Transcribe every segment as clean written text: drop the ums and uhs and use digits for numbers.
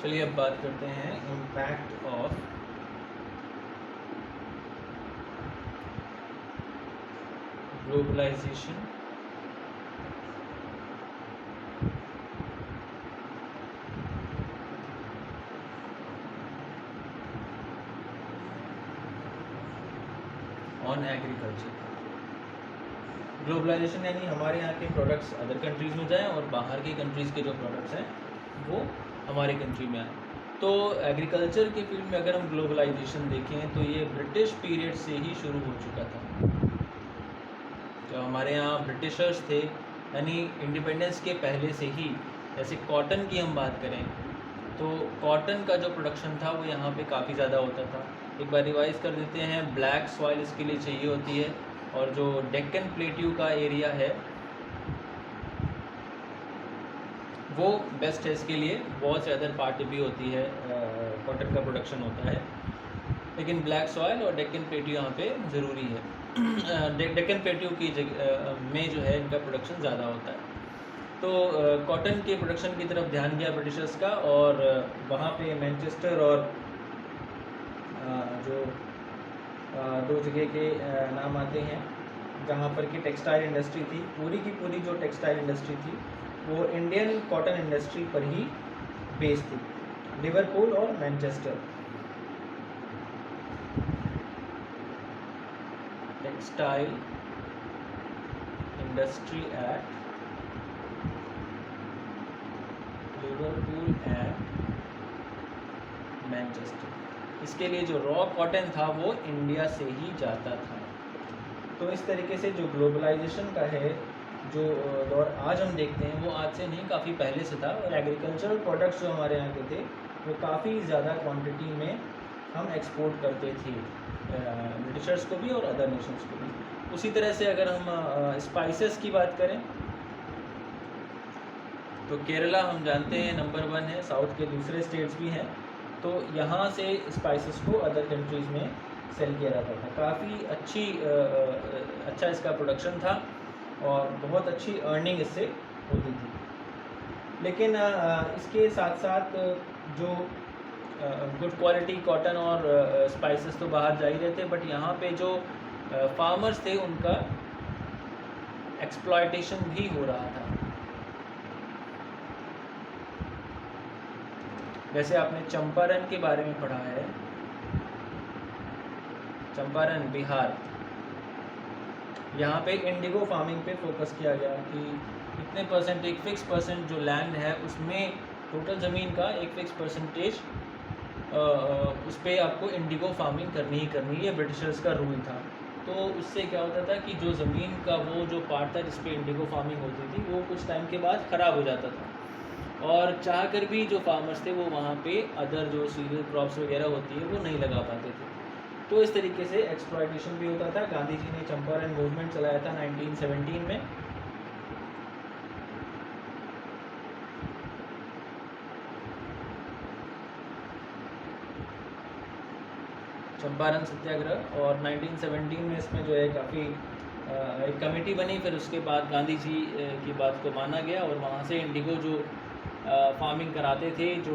चलिए अब बात करते हैं impact of globalisation on agriculture. Globalisation यानी हमारे यहाँ के प्रोडक्ट्स अदर कंट्रीज़ में जाएं और बाहर की कंट्रीज़ के जो प्रोडक्ट्स हैं वो हमारे कंट्री में आए। तो एग्रीकल्चर के फील्ड में अगर हम ग्लोबलाइजेशन देखें तो ये ब्रिटिश पीरियड से ही शुरू हो चुका था। जो हमारे यहाँ ब्रिटिशर्स थे यानी इंडिपेंडेंस के पहले से ही, जैसे कॉटन की हम बात करें तो कॉटन का जो प्रोडक्शन था वो यहाँ पे काफ़ी ज़्यादा होता था। एक बार रिवाइज़ कर देते हैं, ब्लैक सॉइल इसके लिए चाहिए होती है और जो डेक्कन प्लेट्यू का एरिया है वो बेस्ट है इसके लिए। बहुत से अदर पार्ट भी होती है, कॉटन का प्रोडक्शन होता है, लेकिन ब्लैक सॉइल और डेक्कन प्लेट्यू यहाँ पे ज़रूरी है। डेक्कन प्लेट्यू की जगह में जो है इनका प्रोडक्शन ज़्यादा होता है। तो कॉटन के प्रोडक्शन की तरफ ध्यान गया ब्रिटिशर्स का और वहाँ पे मैनचेस्टर और जो दो जगह के नाम आते हैं जहाँ पर कि टेक्सटाइल इंडस्ट्री थी, पूरी की पूरी जो टेक्सटाइल इंडस्ट्री थी वो इंडियन कॉटन इंडस्ट्री पर ही बेस्ड थी, लिवरपूल और Manchester. Textile industry at Liverpool and Manchester. इसके लिए जो रॉ कॉटन था वो इंडिया से ही जाता था। तो इस तरीके से जो ग्लोबलाइजेशन का है जो दौर आज हम देखते हैं वो आज से नहीं, काफ़ी पहले से था। और एग्रीकल्चरल प्रोडक्ट्स जो हमारे यहाँ के थे वो काफ़ी ज़्यादा क्वांटिटी में हम एक्सपोर्ट करते थे, ब्रिटिशर्स को भी और अदर नेशंस को भी। उसी तरह से अगर हम स्पाइसेस की बात करें तो केरला हम जानते हैं नंबर 1 है, साउथ के दूसरे स्टेट्स भी हैं। तो यहाँ से स्पाइसेस को अदर कंट्रीज़ में सेल किया जाता था। काफ़ी अच्छा इसका प्रोडक्शन था और बहुत अच्छी अर्निंग इससे होती थी। लेकिन इसके साथ साथ जो गुड क्वालिटी कॉटन और स्पाइसेस तो बाहर जा ही रहे थे, बट यहाँ पे जो फार्मर्स थे उनका एक्सप्लॉयटेशन भी हो रहा था। जैसे आपने चंपारण के बारे में पढ़ा है, चंपारण बिहार, यहाँ पे इंडिगो फार्मिंग पे फोकस किया गया कि इतने परसेंट, एक फिक्स परसेंट जो लैंड है उसमें टोटल ज़मीन का एक फिक्स परसेंटेज उस पर आपको इंडिगो फार्मिंग करनी ही करनी है। ब्रिटिशर्स का रूल था। तो उससे क्या होता था कि जो ज़मीन का वो जो पार्ट था जिस पे इंडिगो फार्मिंग होती थी वो कुछ टाइम के बाद ख़राब हो जाता था, और चाह कर भी जो फार्मर्स थे वो वहाँ पे अदर जो सीरियल क्रॉप्स वगैरह होती है वो नहीं लगा पाते थे। तो इस तरीके से एक्सप्लॉयटेशन भी होता था। गांधी जी ने चंपारण मूवमेंट चलाया था 1917 में। चंपारण सत्याग्रह, और 1917 में इसमें जो है काफ़ी एक कमेटी बनी। फिर उसके बाद गांधी जी की बात को माना गया और वहाँ से इंडिगो जो फार्मिंग कराते थे जो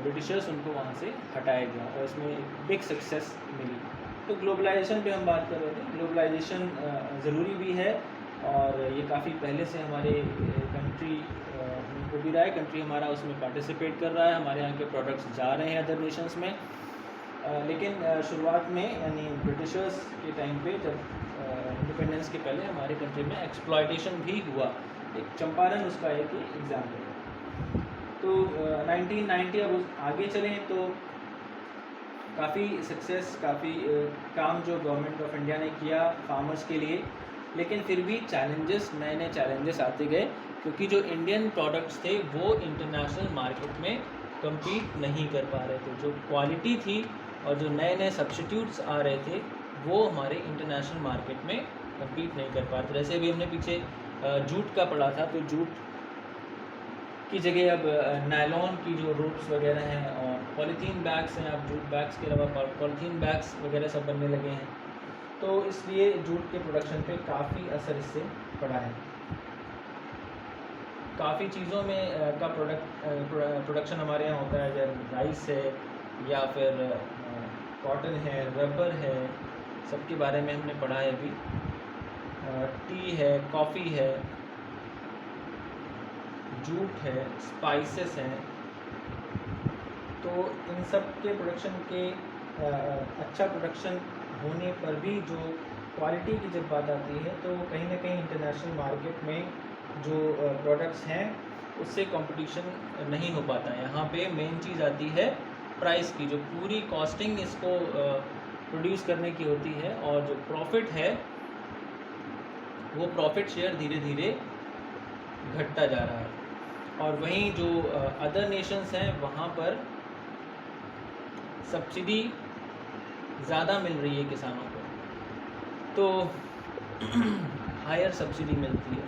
ब्रिटिशर्स, उनको वहाँ से हटाया गया और इसमें एक बिग सक्सेस मिली। तो ग्लोबलाइजेशन पे हम बात कर रहे थे। ग्लोबलाइजेशन ज़रूरी भी है और ये काफ़ी पहले से हमारे कंट्री को भी रहा है, कंट्री हमारा उसमें पार्टिसिपेट कर रहा है, हमारे यहाँ के प्रोडक्ट्स जा रहे हैं अदर नेशंस में। लेकिन शुरुआत में यानी ब्रिटिशर्स के टाइम पे, जब इंडिपेंडेंस के पहले हमारे कंट्री में एक्सप्लॉयटेशन भी हुआ। एक चंपारण उसका एक एग्जाम्पल है। तो 1990 अब आगे चलें तो काफ़ी सक्सेस, काफ़ी काम जो गवर्नमेंट ऑफ इंडिया ने किया फार्मर्स के लिए, लेकिन फिर भी चैलेंजेस, नए नए चैलेंजेस आते गए, क्योंकि जो इंडियन प्रोडक्ट्स थे वो इंटरनेशनल मार्केट में कम्पीट नहीं कर पा रहे थे। जो क्वालिटी थी और जो नए नए सब्स्टिट्यूट्स आ रहे थे वो हमारे इंटरनेशनल मार्केट में कम्पीट नहीं कर पा रहे थे। जैसे अभी हमने पीछे जूट का पढ़ा था, तो जूट की जगह अब नायलॉन की जो रोप्स वगैरह हैं और पॉलीथीन बैग्स हैं, अब जूट बैग्स के अलावा पॉलीथीन बैग्स वगैरह सब बनने लगे हैं। तो इसलिए जूट के प्रोडक्शन पे काफ़ी असर इससे पड़ा है। काफ़ी चीज़ों में का प्रोडक्शन हमारे यहाँ होता है, जैसे राइस है या फिर कॉटन है, रबर है, सबके बारे में हमने पढ़ा है अभी। टी है, कॉफ़ी है, जूट है, स्पाइसेस हैं। तो इन सब के प्रोडक्शन के अच्छा प्रोडक्शन होने पर भी जो क्वालिटी की जब बात आती है तो कहीं ना कहीं इंटरनेशनल मार्केट में जो प्रोडक्ट्स हैं उससे कंपटीशन नहीं हो पाता। यहाँ पे मेन चीज़ आती है प्राइस की, जो पूरी कॉस्टिंग इसको प्रोड्यूस करने की होती है, और जो प्रॉफिट है वो प्रॉफिट शेयर धीरे धीरे घटता जा रहा है। और वहीं जो अदर नेशंस हैं वहाँ पर सब्सिडी ज़्यादा मिल रही है किसानों को, तो हायर सब्सिडी मिलती है।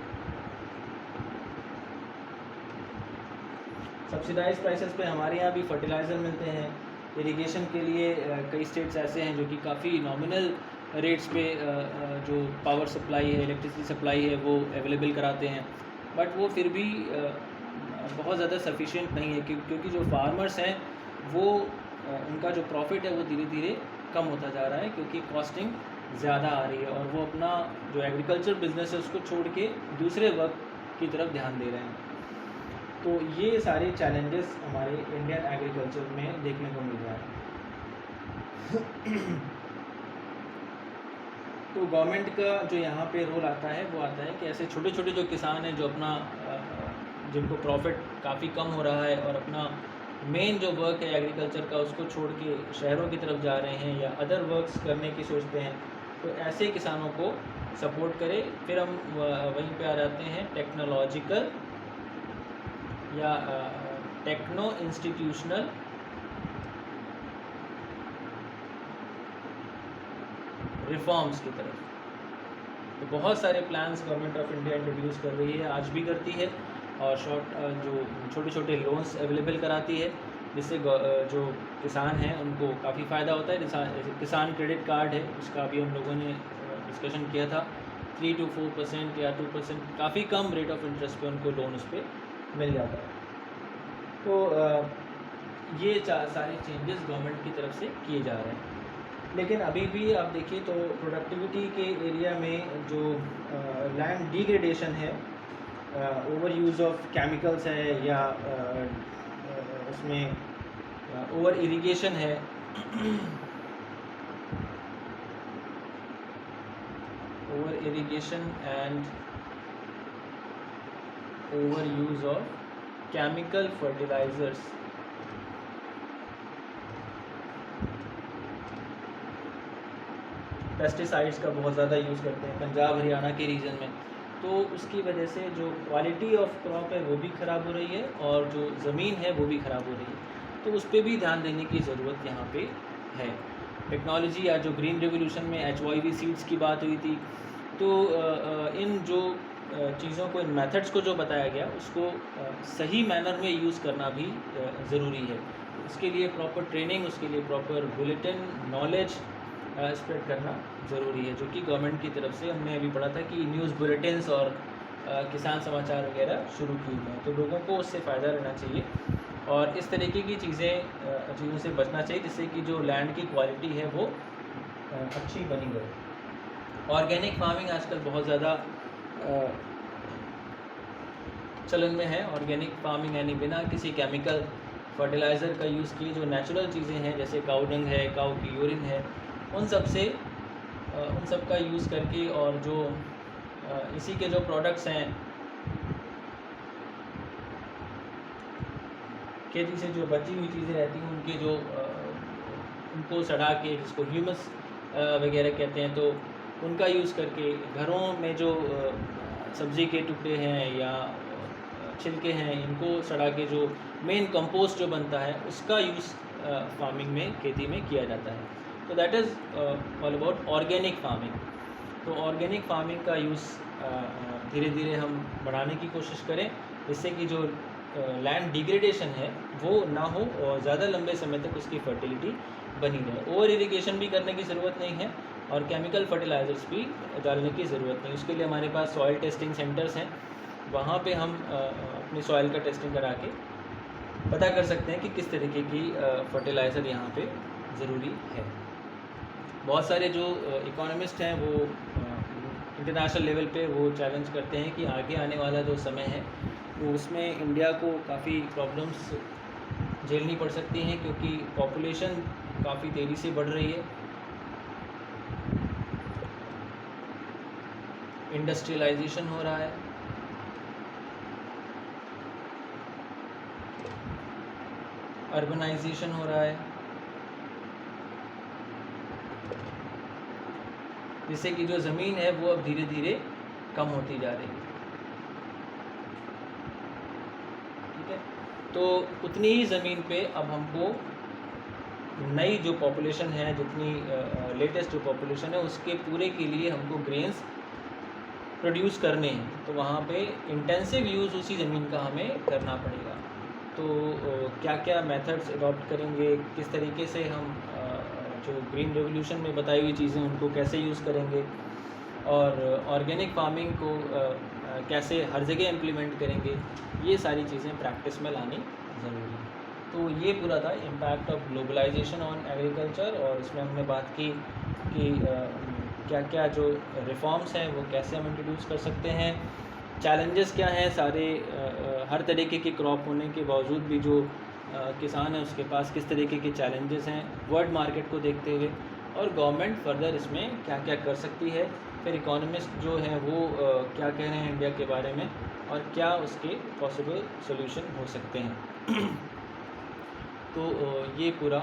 सब्सिडाइज प्राइसेस पे हमारे यहाँ भी फर्टिलाइज़र मिलते हैं। इरिगेशन के लिए कई स्टेट्स ऐसे हैं जो कि काफ़ी नॉमिनल रेट्स पे जो पावर सप्लाई है, इलेक्ट्रिसिटी सप्लाई है वो अवेलेबल कराते हैं, बट वो फिर भी बहुत ज़्यादा सफिशिएंट नहीं है, क्योंकि जो फार्मर्स हैं वो उनका जो प्रॉफिट है वो धीरे धीरे कम होता जा रहा है, क्योंकि कॉस्टिंग ज़्यादा आ रही है और वो अपना जो एग्रीकल्चर बिजनेस है उसको छोड़ के दूसरे वर्क की तरफ ध्यान दे रहे हैं। तो ये सारे चैलेंजेस हमारे इंडियन एग्रीकल्चर में देखने को मिल रहा है। तो गवर्नमेंट का जो यहाँ पे रोल आता है वो आता है कि ऐसे छोटे छोटे जो किसान हैं जो अपना जिनको प्रॉफिट काफ़ी कम हो रहा है और अपना मेन जो वर्क है एग्रीकल्चर का उसको छोड़ के शहरों की तरफ जा रहे हैं या अदर वर्क्स करने की सोचते हैं, तो ऐसे किसानों को सपोर्ट करें। फिर हम वहीं पे आ जाते हैं टेक्नोलॉजिकल या टेक्नो इंस्टीट्यूशनल रिफॉर्म्स की तरफ। तो बहुत सारे plans government of India introduce कर रही है, आज भी करती है, और जो छोटे छोटे लोन्स अवेलेबल कराती है, जिससे जो किसान हैं उनको काफ़ी फ़ायदा होता है। जैसे किसान क्रेडिट कार्ड है, उसका अभी हम लोगों ने डिस्कशन किया था, 3 to 4% या 2%, काफ़ी कम रेट ऑफ इंटरेस्ट पे उनको लोन उस पर मिल जाता है। तो ये सारे चेंजेस गवर्नमेंट की तरफ से किए जा रहे हैं। लेकिन अभी भी आप देखिए तो प्रोडक्टिविटी के एरिया में जो लैंड डिग्रेडेशन है, ओवर यूज़ ऑफ केमिकल्स है, या उसमें ओवर इरिगेशन है, over irrigation and over use of chemical fertilisers, pesticides का बहुत ज़्यादा यूज़ करते हैं पंजाब हरियाणा के रीजन में, तो उसकी वजह से जो क्वालिटी ऑफ क्रॉप है वो भी ख़राब हो रही है और जो ज़मीन है वो भी ख़राब हो रही है। तो उस पर भी ध्यान देने की ज़रूरत यहाँ पे है। टेक्नोलॉजी या जो ग्रीन रेवोल्यूशन में HYV सीड्स की बात हुई थी, तो इन जो चीज़ों को, इन मेथड्स को जो बताया गया उसको सही मैनर में यूज़ करना भी ज़रूरी है। उसके लिए प्रॉपर ट्रेनिंग, उसके लिए प्रॉपर बुलेटिन नॉलेज स्प्रेड करना ज़रूरी है, जो कि गवर्नमेंट की तरफ से हमने अभी पढ़ा था कि न्यूज़ बुलेटिन्स और किसान समाचार वगैरह शुरू किए गए हैं। तो लोगों को उससे फ़ायदा लेना चाहिए और इस तरीके की चीज़ों से बचना चाहिए, जिससे कि जो लैंड की क्वालिटी है वो अच्छी बनी रहे। ऑर्गेनिक फार्मिंग आजकल बहुत ज़्यादा चलन में है। ऑर्गेनिक फार्मिंग यानी बिना किसी केमिकल फर्टिलाइज़र का यूज़ किए जो नेचुरल चीज़ें हैं, जैसे काऊ डंग है, काऊ की यूरिन है, उन सब का यूज़ करके, और जो इसी के जो प्रोडक्ट्स हैं, खेती से जो बची हुई चीज़ें रहती हैं उनके जो उनको सड़ा के, जिसको ह्यूमस वगैरह कहते हैं, तो उनका यूज़ करके घरों में जो सब्ज़ी के टुकड़े हैं या छिलके हैं, इनको सड़ा के जो मेन कंपोस्ट जो बनता है उसका यूज़ फार्मिंग में, खेती में किया जाता है। तो that is all about organic farming. तो ऑर्गेनिक फार्मिंग का यूज़ धीरे धीरे हम बढ़ाने की कोशिश करें, जिससे कि जो लैंड डिग्रेडेशन है वो ना हो और ज़्यादा लंबे समय तक उसकी फर्टिलिटी बनी रहे। ओवर इरिगेशन भी करने की ज़रूरत नहीं है और केमिकल फर्टिलाइज़र्स भी डालने की ज़रूरत नहीं। उसके लिए हमारे पास सॉइल टेस्टिंग सेंटर्स हैं, वहाँ पे हम अपनी सॉइल का टेस्टिंग करा के पता कर सकते हैं कि किस तरीके की फर्टिलाइज़र यहाँ पे ज़रूरी है। बहुत सारे जो इकोनॉमिस्ट हैं वो इंटरनेशनल लेवल पे वो चैलेंज करते हैं कि आगे आने वाला जो समय है वो उसमें इंडिया को काफ़ी प्रॉब्लम्स झेलनी पड़ सकती हैं, क्योंकि पॉपुलेशन काफ़ी तेज़ी से बढ़ रही है, इंडस्ट्रियलाइजेशन हो रहा है, अर्बनाइजेशन हो रहा है, जिससे कि जो ज़मीन है वो अब धीरे धीरे कम होती जा रही है। ठीक है, तो उतनी ही ज़मीन पे अब हमको नई जो पॉपुलेशन है, जितनी लेटेस्ट जो पॉपुलेशन है उसके पूरे के लिए हमको ग्रेन्स प्रोड्यूस करने हैं, तो वहाँ पे इंटेंसिव यूज़ उसी ज़मीन का हमें करना पड़ेगा। तो क्या क्या मेथड्स अडॉप्ट करेंगे, किस तरीके से हम जो ग्रीन रेवोल्यूशन में बताई हुई चीज़ें उनको कैसे यूज़ करेंगे, और ऑर्गेनिक फार्मिंग को कैसे हर जगह इम्प्लीमेंट करेंगे, ये सारी चीज़ें प्रैक्टिस में लानी ज़रूरी है। तो ये पूरा था impact of globalisation on agriculture, और इसमें हमने बात की कि क्या क्या जो रिफॉर्म्स हैं वो कैसे हम इंट्रोड्यूस कर सकते हैं, चैलेंजेस क्या हैं सारे, हर तरीके की क्रॉप होने के बावजूद भी जो किसान है उसके पास किस तरीके के चैलेंजेस हैं वर्ल्ड मार्केट को देखते हुए, और गवर्नमेंट फर्दर इसमें क्या क्या कर सकती है, फिर इकोनॉमिस्ट जो हैं वो क्या कह रहे हैं इंडिया के बारे में, और क्या उसके पॉसिबल सॉल्यूशन हो सकते हैं। तो ये पूरा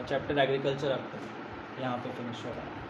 चैप्टर एग्रीकल्चर आपका यहाँ पे फिनिश हो रहा है।